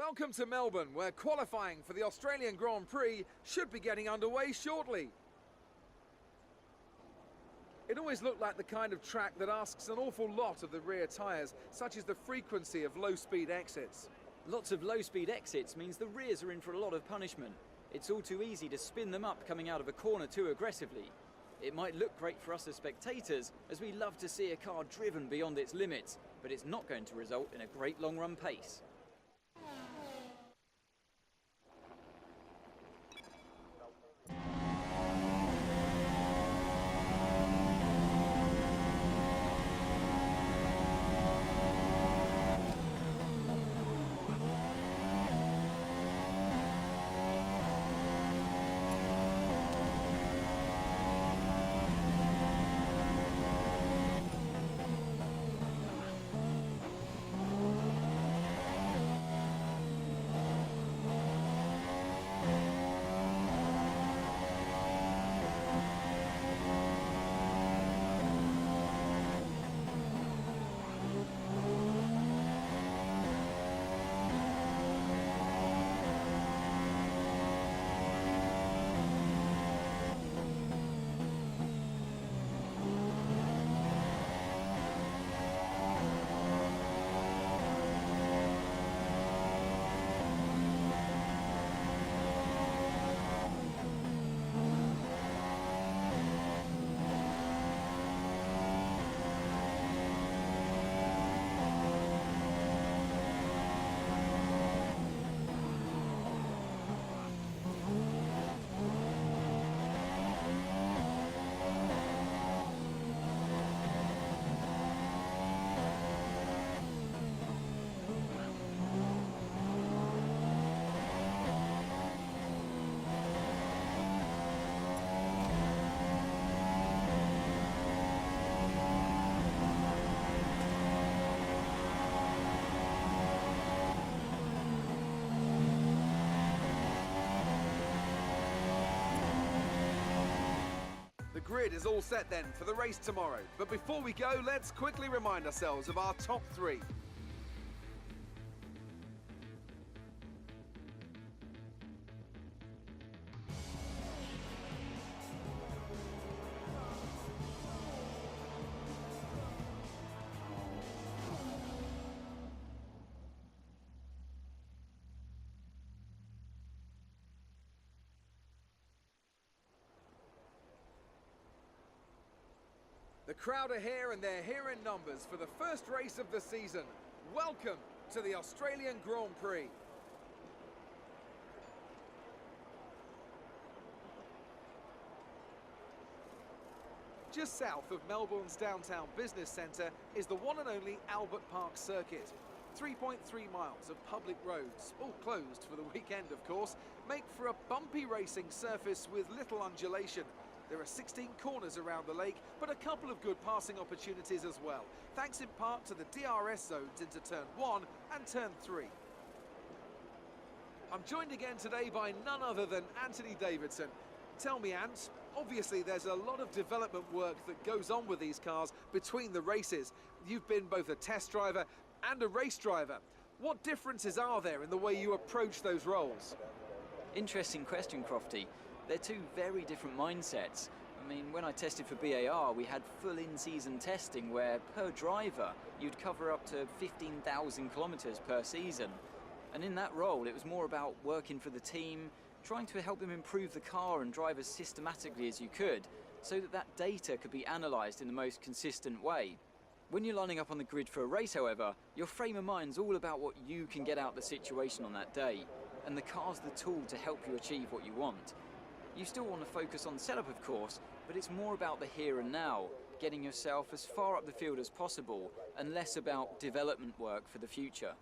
Welcome to Melbourne, where qualifying for the Australian Grand Prix should be getting underway shortly. It always looked like the kind of track that asks an awful lot of the rear tyres, such as the frequency of low-speed exits. Lots of low-speed exits means the rears are in for a lot of punishment. It's all too easy to spin them up coming out of a corner too aggressively. It might look great for us as spectators, as we love to see a car driven beyond its limits, but it's not going to result in a great long-run pace. The grid is all set then for the race tomorrow, but before we go, let's quickly remind ourselves of our top three. The crowd are here, and they're here in numbers for the first race of the season. Welcome to the Australian Grand Prix. Just south of Melbourne's downtown business centre is the one and only Albert Park circuit. 3.3 miles of public roads, all closed for the weekend of course, make for a bumpy racing surface with little undulation. There are 16 corners around the lake, but a couple of good passing opportunities as well, thanks in part to the DRS zones into Turn 1 and Turn 3. I'm joined again today by none other than Anthony Davidson. Tell me, Ant, obviously there's a lot of development work that goes on with these cars between the races. You've been both a test driver and a race driver. What differences are there in the way you approach those roles? Interesting question, Crofty. They're two very different mindsets. I mean, when I tested for BAR, we had full in-season testing where, per driver, you'd cover up to 15,000 kilometres per season. And in that role, it was more about working for the team, trying to help them improve the car and drive as systematically as you could, so that that data could be analysed in the most consistent way. When you're lining up on the grid for a race, however, your frame of mind's all about what you can get out of the situation on that day, and the car's the tool to help you achieve what you want. You still want to focus on setup, of course, but it's more about the here and now, getting yourself as far up the field as possible, and less about development work for the future.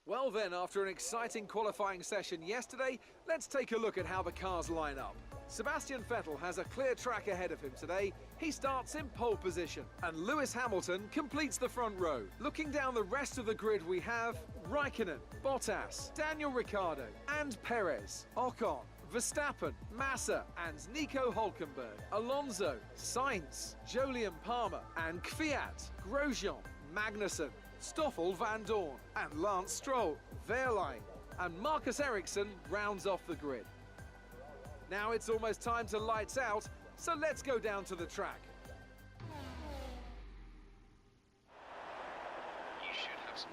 Well then, after an exciting qualifying session yesterday, let's take a look at how the cars line up. Sebastian Vettel has a clear track ahead of him today. He starts in pole position, and Lewis Hamilton completes the front row. Looking down the rest of the grid, we have Raikkonen, Bottas, Daniel Ricciardo, and Perez, Ocon, Verstappen, Massa and Nico Hülkenberg, Alonso, Sainz, Jolyon Palmer and Kvyat, Grosjean, Magnussen, Stoffel Van Dorn and Lance Stroll, Wehrlein, and Marcus Ericsson rounds off the grid. Now it's almost time to lights out, so let's go down to the track. You should have some.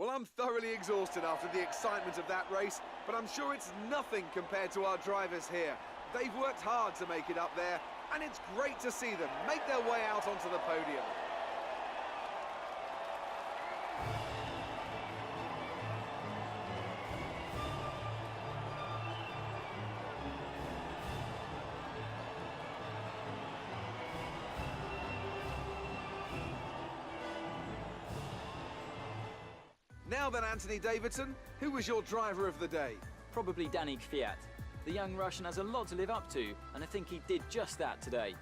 Well, I'm thoroughly exhausted after the excitement of that race, but I'm sure it's nothing compared to our drivers here. They've worked hard to make it up there, and it's great to see them make their way out onto the podium. Now then, Anthony Davidson, who was your driver of the day? Probably Danik Fiat. The young Russian has a lot to live up to, and I think he did just that today.